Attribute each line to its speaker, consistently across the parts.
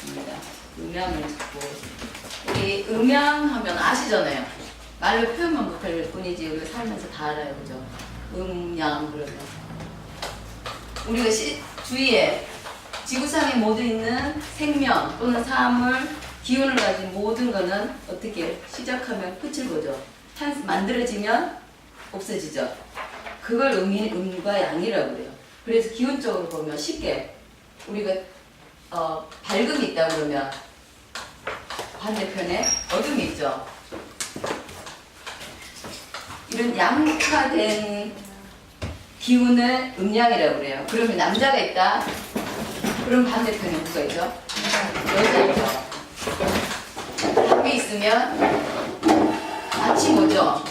Speaker 1: 있습니다. 음양을 찾고 우리 음양하면 아시잖아요. 말로 표현만 못할 뿐이지 우리가 살면서 다 알아요, 그죠? 음양 그러면 우리가 주위에 지구상에 모두 있는 생명 또는 사물, 기운을 가진 모든 거는 어떻게 시작하면 끝을 보죠. 만들어지면 없어지죠. 그걸 음과 양이라고 그래요. 그래서 기운적으로 보면 쉽게 우리가 밝음이 있다 그러면 반대편에 어둠이 있죠. 이런 양화된 기운을 음양이라고 그래요. 그러면 남자가 있다. 그럼 반대편에 누가 있죠? 여자죠. 밖에 있으면 마치 뭐죠?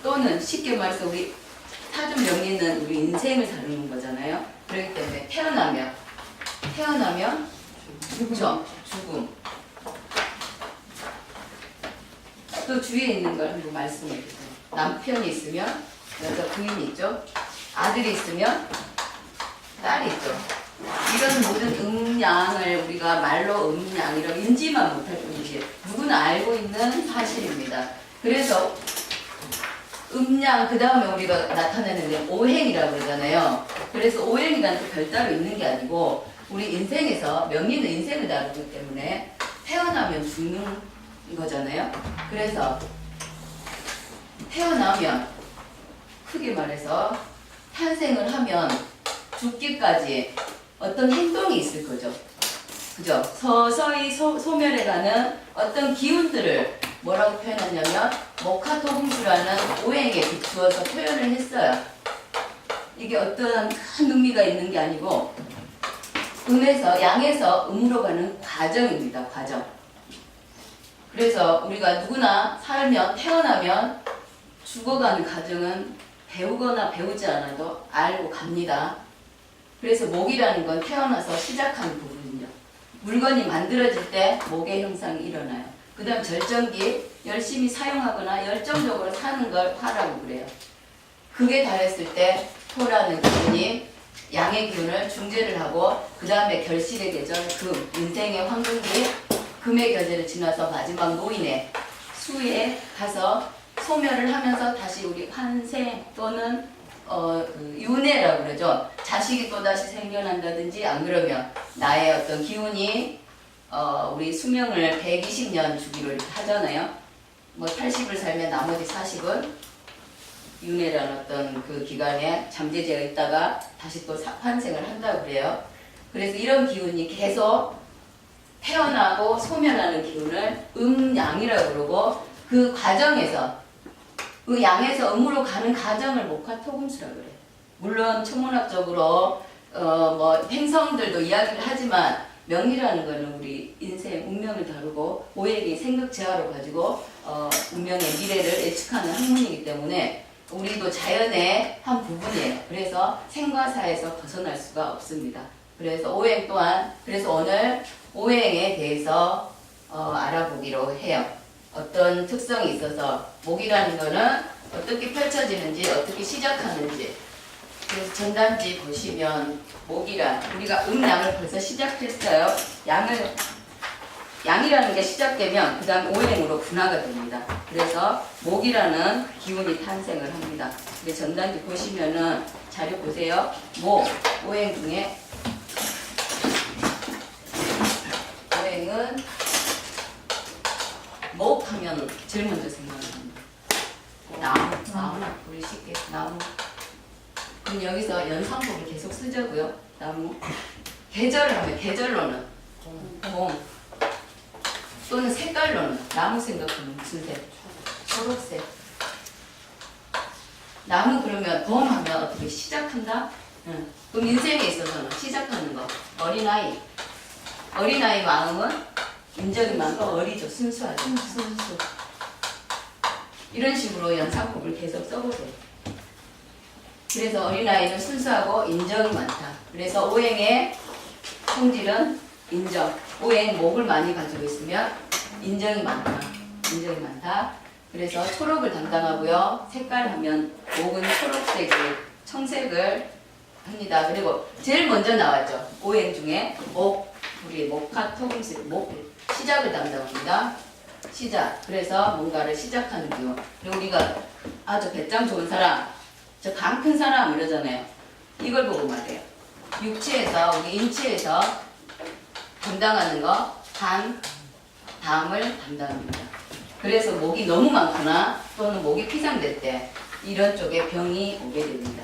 Speaker 1: 또는 쉽게 말해서 우리 사주 명리는 우리 인생을 다루는 거잖아요. 그렇기 때문에 태어나면 죽죠. 죽음. 또 주위에 있는 걸 한번 말씀해 주세요. 남편이 있으면 여자 부인이 있죠. 아들이 있으면 딸이 있죠. 이런 모든 음양을 우리가 말로 음양이라고 인지만 못할 뿐이지 누구나 알고 있는 사실입니다. 그래서 음양 그 다음에 우리가 나타내는 게 오행이라고 그러잖아요. 그래서 오행이란 또 별따로 있는 게 아니고 우리 인생에서 명리는 인생을 다루기 때문에 태어나면 죽는 거잖아요. 그래서 태어나면 크게 말해서 탄생을 하면 죽기까지 어떤 행동이 있을 거죠. 그죠? 서서히 소멸해가는 어떤 기운들을 뭐라고 표현하냐면 목화토금수라는 오행에 비추어서 표현을 했어요. 이게 어떠한 큰 의미가 있는 게 아니고 음에서 양에서 음으로 가는 과정입니다. 과정. 그래서 우리가 누구나 살면 태어나면 죽어가는 과정은 배우거나 배우지 않아도 알고 갑니다. 그래서 목이라는 건 태어나서 시작하는 부분이요. 물건이 만들어질 때 목의 형상이 일어나요. 그 다음 절정기, 열심히 사용하거나 열정적으로 사는 걸 화라고 그래요. 그게 달했을 때 토라는 기운이 양의 기운을 중재를 하고 그 다음에 결실의 계절, 금, 인생의 황금기, 금의 계절을 지나서 마지막 노인의 수에 가서 소멸을 하면서 다시 우리 환생 또는 윤회라고 그러죠. 자식이 또다시 생겨난다든지 안 그러면 나의 어떤 기운이 우리 수명을 120년 주기로 이렇게 하잖아요. 뭐 80을 살면 나머지 40은 윤회라는 어떤 그 기간에 잠재제가 있다가 다시 또 환생을 한다고 그래요. 그래서 이런 기운이 계속 태어나고 소멸하는 기운을 음양이라고 그러고 그 과정에서 그 양에서 음으로 가는 과정을 목화토금수라고 그래요. 물론 천문학적으로 뭐 행성들도 이야기를 하지만 명리라는 거는 우리 인생 운명을 다루고 오행이 생각재화로 가지고 운명의 미래를 예측하는 학문이기 때문에 우리도 자연의 한 부분이에요. 그래서 생과사에서 벗어날 수가 없습니다. 그래서 오행 또한 그래서 오늘 오행에 대해서 알아보기로 해요. 어떤 특성이 있어서 목이라는 거는 어떻게 펼쳐지는지 어떻게 시작하는지 그래서 전단지 보시면 목이란 우리가 음양을 벌써 시작했어요. 양이라는 게 시작되면 그 다음 오행으로 분화가 됩니다. 그래서 목이라는 기운이 탄생을 합니다. 근데 전단지 보시면은 자료 보세요. 목, 오행 중에 오행은 목하면 제일 먼저 생각납니다. 나무, 우리 쉽게 나무. 그럼 여기서 연상법을 계속 쓰자고요. 나무. 계절을 하면 계절로는 봄 또는 색깔로는 나무 생각하면 무슨 색? 초록색. 나무 그러면 봄 하면 어떻게 시작한다? 응. 그럼 인생에 있어서는 시작하는 거 어린아이. 어린아이 마음은 인적이 많고 어리죠. 순수하죠. 순수. 이런 식으로 연상법을 계속 써보세요. 그래서 어린아이는 순수하고 인정이 많다. 그래서 오행의 성질은 인정. 오행 목을 많이 가지고 있으면 인정이 많다. 인정이 많다. 그래서 초록을 담당하고요. 색깔 하면 목은 초록색을 청색을 합니다. 그리고 제일 먼저 나왔죠. 오행 중에 목, 우리 목화토금술, 목 시작을 담당합니다. 시작. 그래서 뭔가를 시작하는 기운. 그리고 우리가 아주 배짱 좋은 사람, 저 강 큰 사람 이러잖아요. 이걸 보고 말해요. 육체에서 우리 인체에서 담당하는 거 담을 담당합니다. 그래서 목이 너무 많거나 또는 목이 피상될 때 이런 쪽에 병이 오게 됩니다.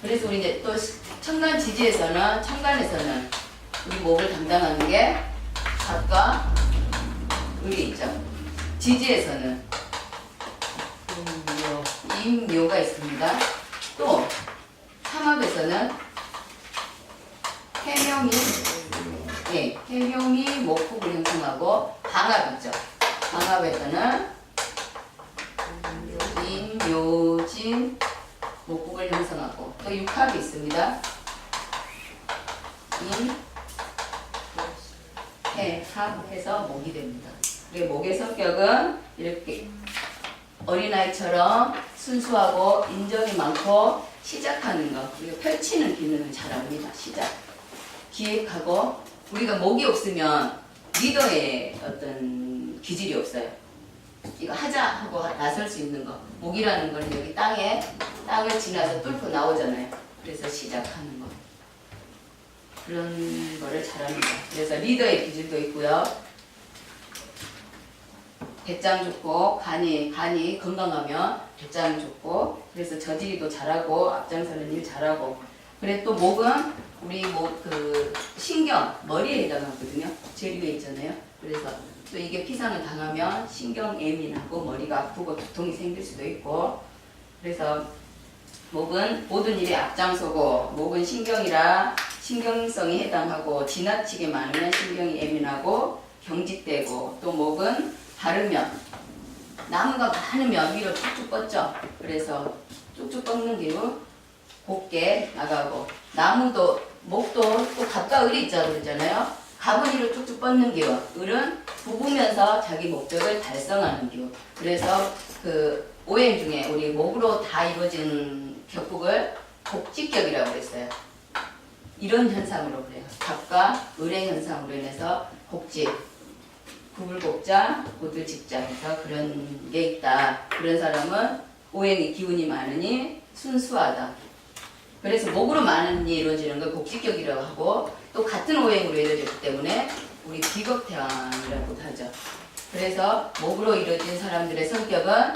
Speaker 1: 그래서 우리 이제 또 천간에서는 우리 목을 담당하는 게 삽과 을이 있죠. 지지에서는 임묘가 있습니다. 또 삼합에서는 해명이 목국을 형성하고 방합 있죠. 방합에서는 임묘진 목국을 형성하고 또 육합이 있습니다. 해합해서 목이 됩니다. 그리고 목의 성격은 이렇게 어린아이처럼 순수하고 인정이 많고 시작하는 것 그리고 펼치는 기능을 잘합니다. 시작. 기획하고 우리가 목이 없으면 리더의 어떤 기질이 없어요. 이거 하자 하고 나설 수 있는 거. 목이라는 거는 여기 땅을 지나서 뚫고 나오잖아요. 그래서 시작하는 거. 그런 거를 잘합니다. 그래서 리더의 기질도 있고요. 배짱 좋고 간이 건강하면 배짱 좋고 그래서 저지리도 잘하고 앞장서는 일 잘하고 그래 또 목은 우리 신경 머리에 해당하거든요. 제일 위에 있잖아요. 그래서 또 이게 피상을 당하면 신경 예민하고 머리가 아프고 두통이 생길 수도 있고 그래서 목은 모든 일에 앞장서고 목은 신경이라 신경성이 해당하고 지나치게 많으면 신경이 예민하고 경직되고 또 목은 바르면 나무가 많으면 위로 쭉쭉 뻗죠. 그래서 쭉쭉 뻗는 기운 곱게 나가고 나무도 목도 또 갑과 을이 있자고 그러잖아요. 갑은 위로 쭉쭉 뻗는 기운 을은 부으면서 자기 목적을 달성하는 기운 그래서 그 오행 중에 우리 목으로 다 이루어진 격국을 복직격이라고 그랬어요. 이런 현상으로 그래요. 갑과 을의 현상으로 인해서 복직 구불복자, 고들직자 해서 그런 게 있다. 그런 사람은 오행이 기운이 많으니 순수하다. 그래서 목으로 많은 일이 이루어지는 걸 복직격이라고 하고 또 같은 오행으로 이루어졌기 때문에 우리 비겁태왕이라고도 하죠. 그래서 목으로 이루어진 사람들의 성격은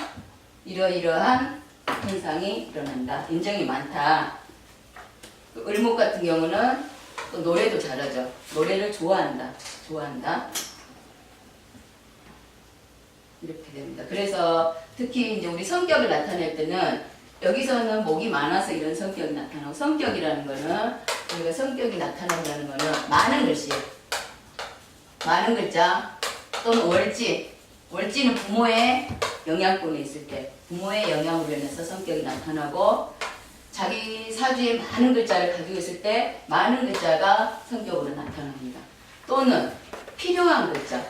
Speaker 1: 이러이러한 현상이 일어난다. 인정이 많다. 을목 같은 경우는 또 노래도 잘하죠. 노래를 좋아한다. 이렇게 됩니다. 그래서 특히 이제 우리 성격을 나타낼 때는 여기서는 목이 많아서 이런 성격이 나타나고 성격이라는 거는 우리가 성격이 나타난다는 거는 많은 글자 또는 월지는 부모의 영향권이 있을 때 부모의 영향으로 인해서 성격이 나타나고 자기 사주에 많은 글자를 가지고 있을 때 많은 글자가 성격으로 나타납니다. 또는 필요한 글자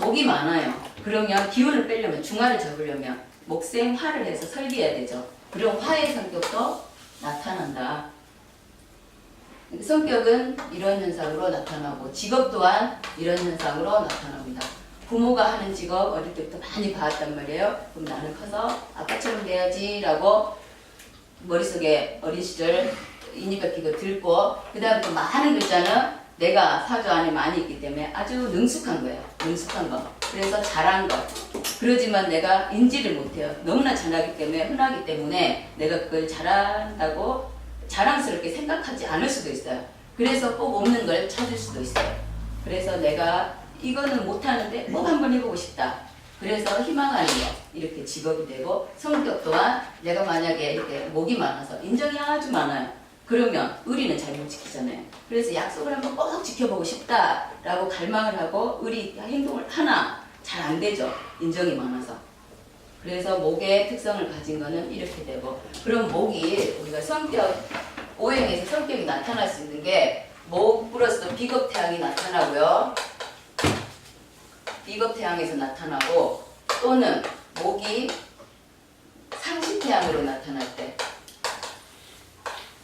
Speaker 1: 목이 많아요. 그러면 기운을 빼려면 중화를 잡으려면 목생 화를 해서 설계해야 되죠. 그럼 화의 성격도 나타난다. 성격은 이런 현상으로 나타나고 직업 또한 이런 현상으로 나타납니다. 부모가 하는 직업 어릴 때부터 많이 봐왔단 말이에요. 그럼 나는 커서 아빠처럼 돼야지 라고 머릿속에 어린 시절 인이백기가 들고 그 다음에 또 많은 글자는 내가 사주 안에 많이 있기 때문에 아주 능숙한 거예요. 능숙한 거. 그래서 잘한 거. 그러지만 내가 인지를 못해요. 너무나 잘하기 때문에 흔하기 때문에 내가 그걸 잘한다고 자랑스럽게 생각하지 않을 수도 있어요. 그래서 꼭 없는 걸 찾을 수도 있어요. 그래서 내가 이거는 못하는데 꼭 한번 해보고 싶다. 그래서 희망하는 거 이렇게 직업이 되고 성격 또한 내가 만약에 이렇게 목이 많아서 인정이 아주 많아요. 그러면 의리는 잘 못 지키잖아요. 그래서 약속을 한번 꼭 지켜보고 싶다라고 갈망을 하고 의리 행동을 하나 잘 안 되죠. 인정이 많아서. 그래서 목의 특성을 가진 거는 이렇게 되고 그럼 목이 우리가 성격 오행에서 성격이 나타날 수 있는 게 목 플러스 비겁태양이 나타나고요. 비겁태양에서 나타나고 또는 목이 상식태양으로 나타날 때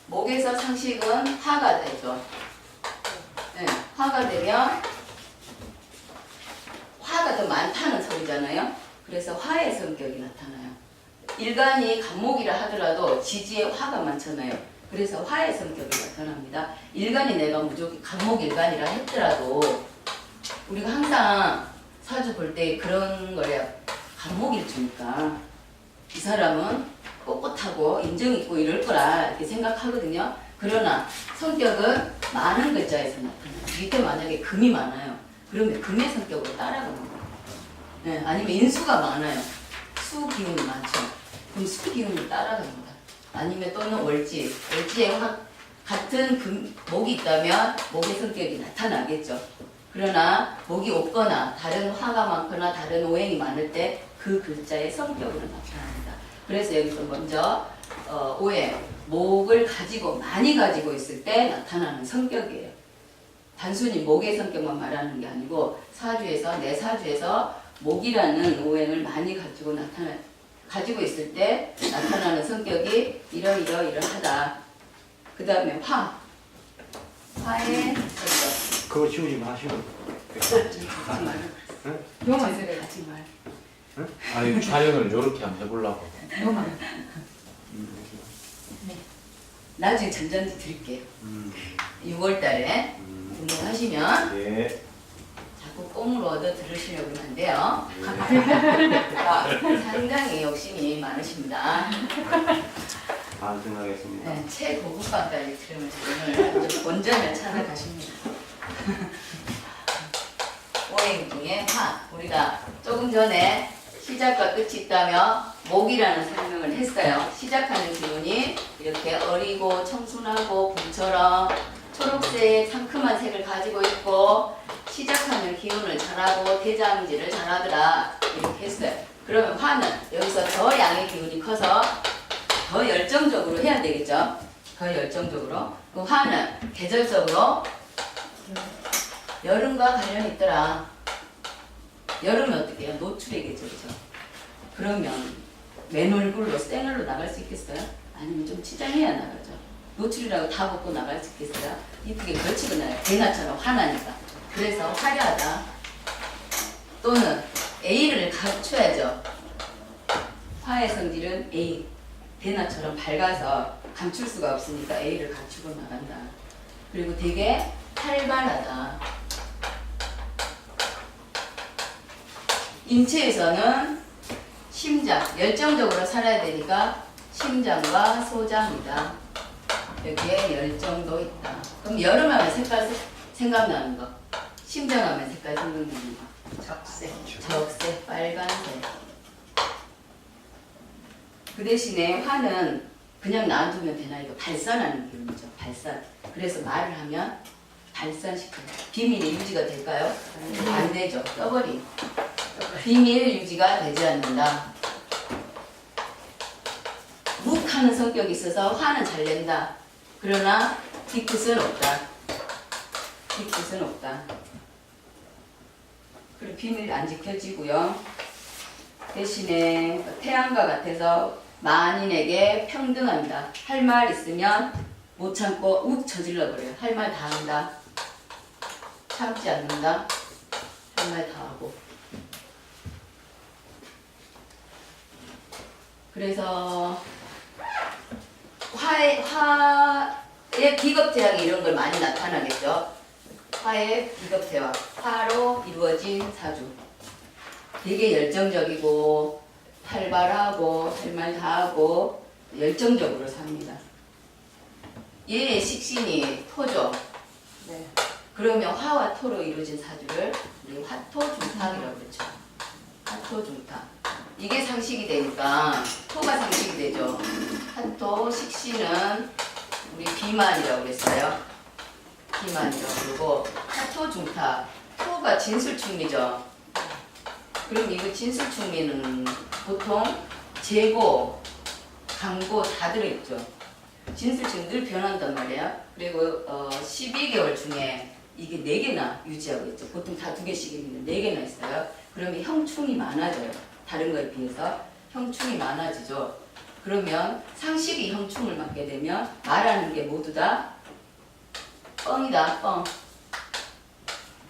Speaker 1: 목에서 상식은 화가 되죠. 네, 화가 되면 화가 더 많다는 소리잖아요. 그래서 화의 성격이 나타나요. 일간이 간목이라 하더라도 지지에 화가 많잖아요. 그래서 화의 성격이 나타납니다. 일간이 내가 무조건 간목일간이라 했더라도 우리가 항상 사주 볼 때 그런 거래요. 간목일주니까 이 사람은 꼿꼿하고 인정 있고 이럴 거라 이렇게 생각하거든요. 그러나 성격은 많은 글자에서 나타나요. 밑에 만약에 금이 많아요. 그러면 금의 성격으로 따라갑니다. 네, 아니면 인수가 많아요. 수 기운이 많죠. 그럼 수 기운을 따라갑니다. 아니면 또는 월지에 같은 목이 있다면 목의 성격이 나타나겠죠. 그러나 목이 없거나 다른 화가 많거나 다른 오행이 많을 때 그 글자의 성격으로 나타납니다. 그래서 여기서 먼저 오행, 목을 많이 가지고 있을 때 나타나는 성격이에요. 단순히 목의 성격만 말하는 게 아니고 내 사주에서 목이라는 오행을 많이 가지고 있을 때 나타나는 성격이 이러하다. 그 다음에 화의 성격.
Speaker 2: 그거 지우지 마시고.
Speaker 1: 하지 말라.
Speaker 3: 너무 있어요.
Speaker 1: 하지 말.
Speaker 4: 아니 촬영을 이렇게 한번 해보려고.
Speaker 3: 너무
Speaker 1: 나중에 전전지 드릴게요. 6월달에 운동하시면
Speaker 2: 예.
Speaker 1: 자꾸 꽁으로 얻어 들으시려고 하면 안 돼요. 상당히 욕심이 많으십니다.
Speaker 2: 반성하겠습니다.
Speaker 1: 네, 최고급반까지 들으면서 오늘 아주 본전을 찾아가십니다. 오행 중에 우리가 조금 전에 시작과 끝이 있다며 목이라는 설명을 했어요. 시작하는 기운이 이렇게 어리고 청순하고 봄처럼 초록색 상큼한 색을 가지고 있고 시작하는 기운을 잘하고 대장질을 잘하더라 이렇게 했어요. 그러면 화는 여기서 더 양의 기운이 커서 더 열정적으로 해야 되겠죠. 더 열정적으로. 그 화는 계절적으로 여름과 관련이 있더라. 여름은 어떻게 해요? 노출의 계절이죠. 그러면 맨 얼굴로 생얼로 나갈 수 있겠어요? 아니면 좀 치장해야 나가죠. 노출이라고 다 벗고 나갈 수 있겠어요? 이쁘게 걸치고 나가요. 대나처럼 화나니까. 그래서 화려하다. 또는 A를 갖춰야죠. 화의 성질은 A. 대나처럼 밝아서 감출 수가 없으니까 A를 갖추고 나간다. 그리고 되게 활발하다. 인체에서는 심장, 열정적으로 살아야 되니까 심장과 소장이다. 여기에 열정도 있다. 그럼 여름하면 색깔 생각나는 거. 심장하면 색깔 생각나는 거. 적색, 빨간색. 그 대신에 화는 그냥 놔두면 되나 이거 발산하는 기운이죠. 발산. 그래서 말을 하면 발산시켜요. 비밀이 유지가 될까요? 안 되죠. 떠버리. 비밀 유지가 되지 않는다. 묵하는 성격이 있어서 화는 잘 낸다. 그러나 뒤끝은 없다. 뒤끝은 없다. 그리고 비밀 안 지켜지고요. 대신에 태양과 같아서 만인에게 평등합니다. 할 말 있으면 못 참고 욱 저질러 버려요. 할 말 다 한다. 참지 않는다. 할 말 다 하고. 그래서 화의 비겁태양이 이런 걸 많이 나타나겠죠. 화의 비겁태양, 화로 이루어진 사주. 되게 열정적이고 활발하고 할 말 다 하고 열정적으로 삽니다. 얘의 식신이 토죠.
Speaker 3: 네.
Speaker 1: 그러면 화와 토로 이루어진 사주를 우리 화토중탁이라고 그러죠. 화토중탁. 이게 상식이 되니까 토가 상식이 되죠. 화토 식신은 우리 비만이라고 그랬어요. 비만이라고 그러고 화토중탁. 토가 진술충미죠. 그럼 이거 진술충미는 보통 재고, 강고 다 들어있죠. 진술충 늘 변한단 말이에요. 그리고 12개월 중에 이게 4개나 유지하고 있죠. 보통 다 2개씩 있는데 4개나 있어요. 그러면 형충이 많아져요. 다른 거에 비해서 형충이 많아지죠. 그러면 상식이 형충을 맡게 되면 말하는 게 모두 다 뻥이다, 뻥.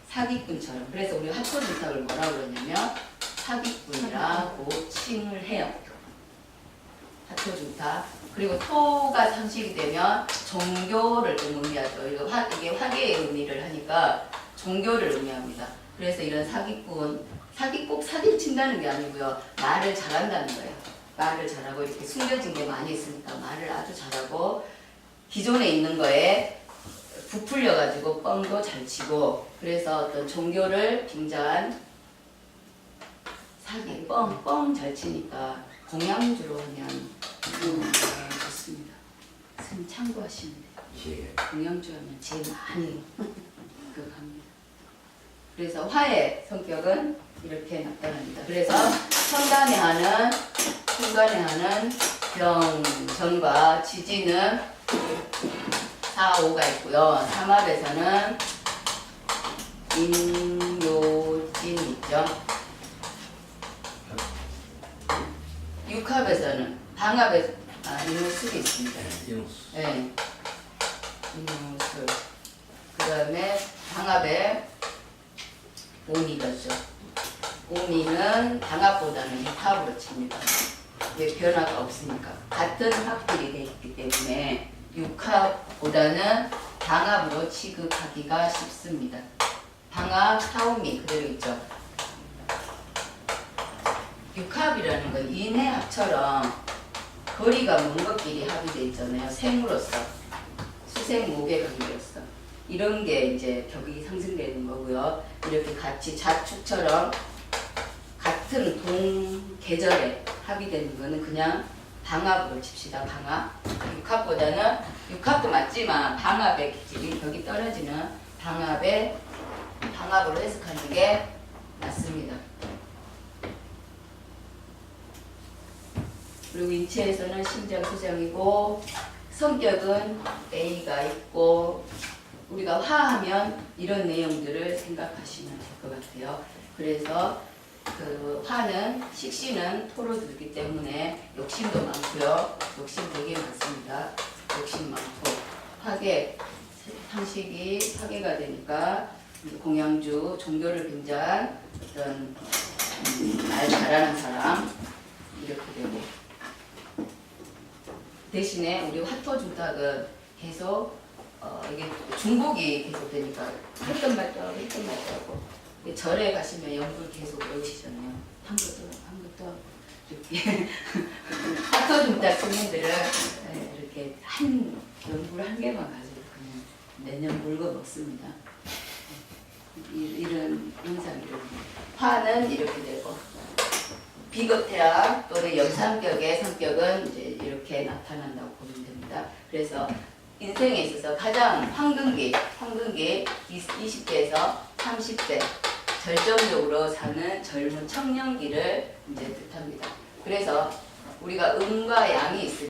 Speaker 1: 사기꾼처럼. 그래서 우리 하토주탁을 뭐라고 그러냐면 사기꾼이라고 칭을 해요. 하토주탁. 그리고 토가 상식이 되면 종교를 좀 의미하죠. 이게 화계의 의미를 하니까 종교를 의미합니다. 그래서 이런 사기꾼, 꼭 사기를 친다는 게 아니고요. 말을 잘한다는 거예요. 말을 잘하고 이렇게 숨겨진 게 많이 있으니까 말을 아주 잘하고 기존에 있는 거에 부풀려가지고 뻥도 잘 치고 그래서 어떤 종교를 빙자한 사기, 뻥 잘 치니까 공양주로 하면 좋습니다. 선생님 참고하시면 돼요. 공양주 하면 제일 많이 그거 갑니다. 그래서 화의 성격은 이렇게 나타납니다. 그래서 천간에 하는 병전과 지지는 4, 5가 있고요. 삼합에서는 인묘진 있죠. 육합에서는 방합에 인호술이 있습니다. 네. 인호술. 그 다음에 방합에 오미가 있죠. 오미는 방합보다는 육합으로 칩니다. 왜 변화가 없으니까. 같은 합들이 되어 있기 때문에 육합보다는 방합으로 취급하기가 쉽습니다. 방합, 사오미 그대로 있죠. 육합이라는 건 인해합처럼 거리가 먼 것끼리 합이 되어 있잖아요. 생으로서 수생목의 관계로서 이런 게 이제 격이 상승되는 거고요. 이렇게 같이 자축처럼 같은 동계절에 합이 되는 거는 그냥 방합으로 칩시다. 방합. 육합보다는 육합도 맞지만 방합의 기질이 격이 떨어지는 방합으로 해석하는 게 맞습니다. 그리고 인체에서는 심장 소장이고 성격은 A가 있고 우리가 화하면 이런 내용들을 생각하시면 될 것 같아요. 그래서 그 화는 식신은 토로 들기 때문에 욕심도 많고요. 욕심 되게 많습니다. 욕심 많고 화계 상식이 화계가 되니까 공양주 종교를 빙자한 어떤 말 잘하는 사람 이렇게 되고 대신에 우리 화토주탁은 계속 이게 중복이 계속 되니까 했던 말도 하고 절에 가시면 연불 계속 외우시잖아요. 한 것도 이렇게 화토주탁 스님들은 이렇게 한 연불 한 개만 가지고 그냥 매년 물고 먹습니다. 이런 현상이 화는 이렇게 되고 비겁태학 또는 염상격의 성격은 이제 이렇게 나타난다고 보면 됩니다. 그래서 인생에 있어서 가장 황금기 20대에서 30대 절정적으로 사는 젊은 청년기를 이제 뜻합니다. 그래서 우리가 음과 양이 있을